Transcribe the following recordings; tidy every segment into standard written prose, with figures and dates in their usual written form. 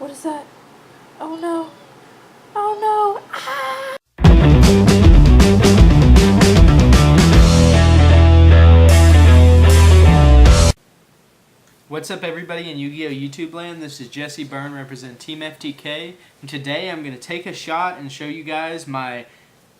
What is that? Oh no. Oh no. Ah! What's up everybody in Yu-Gi-Oh! YouTube land? This is JesseBurn representing Team FTK, and today I'm going to take a shot and show you guys my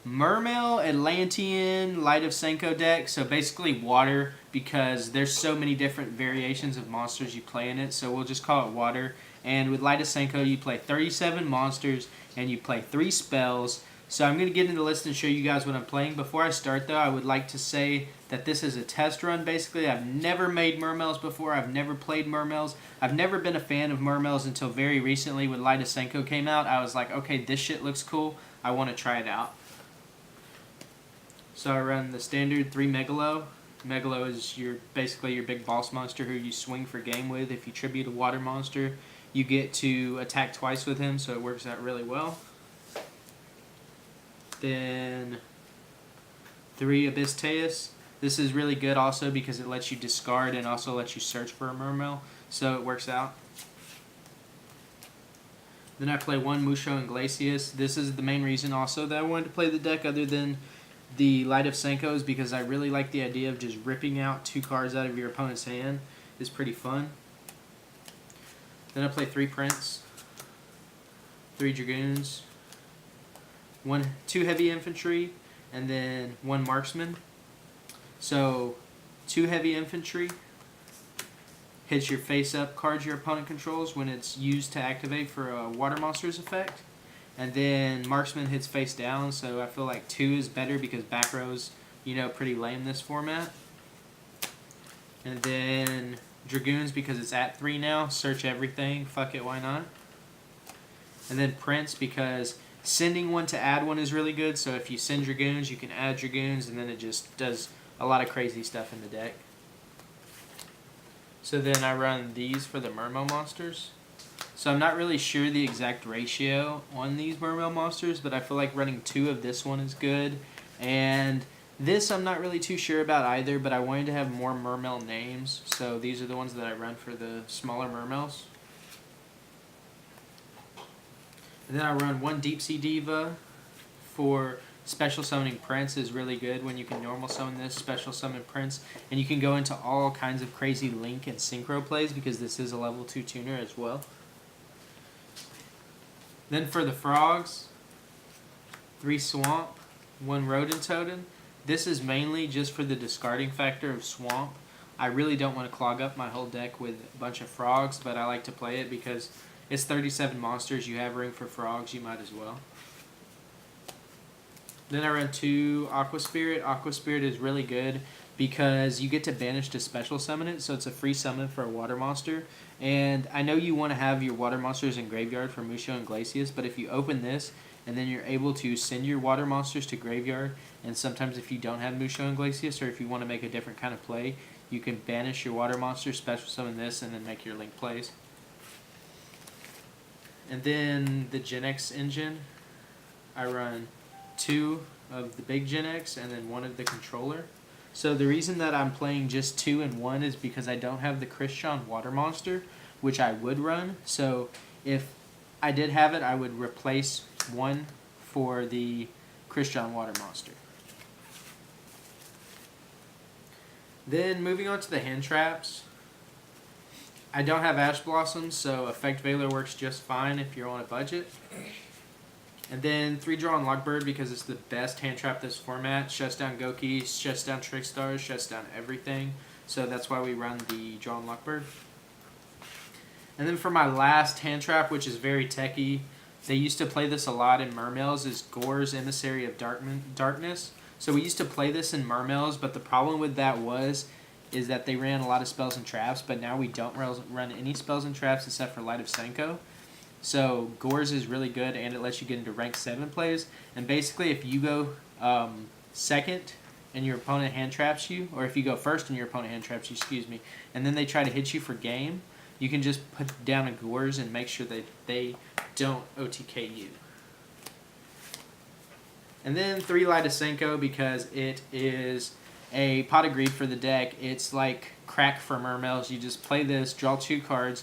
Mermail Atlantean Light of Senko deck. So basically water, because there's so many different variations of monsters you play in it, so we'll just call it water. And with Light of Senko you play 37 monsters and you play 3 spells. So I'm going to get into the list and show you guys what I'm playing. Before I start though, I would like to say that this is a test run basically. I've never made Mermails before. I've never played Mermails. I've never been a fan of Mermails until very recently when Light of Senko came out. I was like, okay, this shit looks cool. I want to try it out. So I run the standard 3 Megalo. Megalo is basically your big boss monster who you swing for game with. If you tribute a water monster, you get to attack twice with him, so it works out really well. Then 3 Abysteus. This is really good also because it lets you discard and also lets you search for a Mermail, so it works out. Then I play 1 Musho and Glacius. This is the main reason also that I wanted to play the deck other than the Light of Senko, is because I really like the idea of just ripping out 2 cards out of your opponent's hand. It's pretty fun. Then I play 3 Prince, 3 Dragoons, 2 Heavy Infantry, and then 1 Marksman. So 2 Heavy Infantry hits your face-up cards your opponent controls when it's used to activate for a Water Monster's effect. And then Marksman hits face down, so I feel like 2 is better because back row's, pretty lame this format. And then Dragoons because it's at 3 now, search everything, fuck it, why not? And then Prince because sending 1 to add 1 is really good, so if you send Dragoons, you can add Dragoons, and then it just does a lot of crazy stuff in the deck. So then I run these for the Mermail monsters. So I'm not really sure the exact ratio on these Mermail monsters, but I feel like running 2 of this one is good. And this I'm not really too sure about either, but I wanted to have more Mermail names, so these are the ones that I run for the smaller Mermails. And then I run 1 Deep Sea Diva for special summoning Prince. Is really good when you can normal summon this, special summon Prince, and you can go into all kinds of crazy Link and Synchro plays because this is a level 2 tuner as well. Then for the frogs, 3 Swamp, 1 Rodent Totem. This is mainly just for the discarding factor of Swamp. I really don't want to clog up my whole deck with a bunch of frogs, but I like to play it because it's 37 monsters. You have room for frogs, you might as well. Then I run 2 Aqua Spirit. Aqua Spirit is really good because you get to banish to special summon it, so it's a free summon for a water monster. And I know you want to have your water monsters in graveyard for Musho and Glacius, but if you open this and then you're able to send your water monsters to graveyard, and sometimes if you don't have Musho and Glacius, or if you want to make a different kind of play, you can banish your water monster, special summon this, and then make your Link plays. And then the Gen X engine, I run 2 of the big Gen X and then 1 of the controller. So the reason that I'm playing just 2 and 1 is because I don't have the Christian Water Monster, which I would run. So if I did have it, I would replace 1 for the Christian Water Monster. Then moving on to the hand traps. I don't have Ash Blossoms, so Effect Veiler works just fine if you're on a budget. And then 3 Draw on Lockbird because it's the best hand trap this format. Shuts down Goki, shuts down Trickstars, shuts down everything. So that's why we run the Draw on Lockbird. And then for my last hand trap, which is very techy, they used to play this a lot in Mermails, is Gore's Emissary of Darkness. So we used to play this in Mermails, but the problem with that is that they ran a lot of spells and traps, but now we don't run any spells and traps except for Light of Senko. So Gore's is really good, and it lets you get into rank 7 plays. And basically, if you go second and your opponent hand traps you, or if you go first and your opponent hand traps you, and then they try to hit you for game, you can just put down a Gore's and make sure that they don't OTK you. And then 3 Light of Senko because it is a pot of greed for the deck. It's like crack for Mermails. You just play this, draw 2 cards,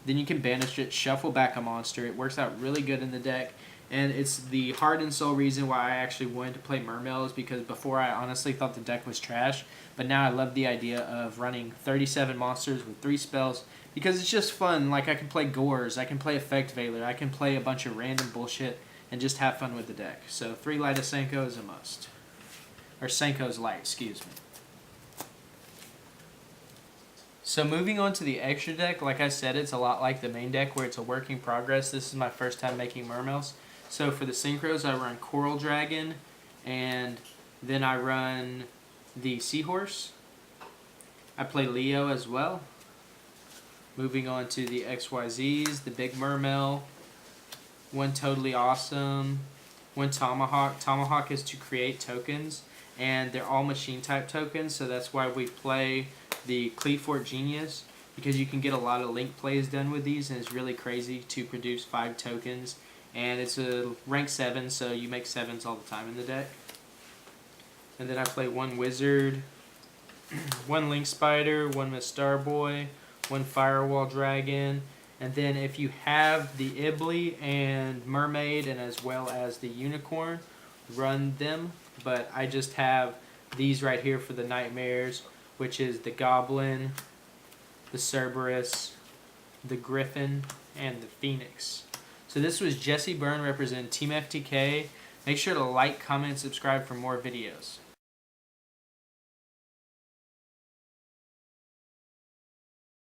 Then you can banish it, shuffle back a monster. It works out really good in the deck. And it's the heart and soul reason why I actually wanted to play Mermails, because before I honestly thought the deck was trash. But now I love the idea of running 37 monsters with 3 spells, because it's just fun. Like, I can play Gores, I can play Effect Veiler, I can play a bunch of random bullshit and just have fun with the deck. So 3 Light of Senko is a must. Or Senko's Light, excuse me. So moving on to the extra deck, like I said, it's a lot like the main deck where it's a work in progress. This is my first time making Mermails. So for the synchros, I run Coral Dragon, and then I run the Seahorse. I play Leo as well. Moving on to the XYZs, the Big Mermail, one Totally Awesome, one Tomahawk. Tomahawk is to create tokens, and they're all machine type tokens, so that's why we play the Cleefort Genius, because you can get a lot of link plays done with these, and it's really crazy to produce 5 tokens. And it's a rank 7, so you make 7s all the time in the deck. And then I play one Wizard, one Link Spider, one Miss Starboy, one Firewall Dragon, and then if you have the Ibly and Mermaid and as well as the Unicorn, run them. But I just have these right here for the Nightmares, which is the Goblin, the Cerberus, the Griffin, and the Phoenix. So this was JesseBurn representing Team FTK. Make sure to like, comment, and subscribe for more videos.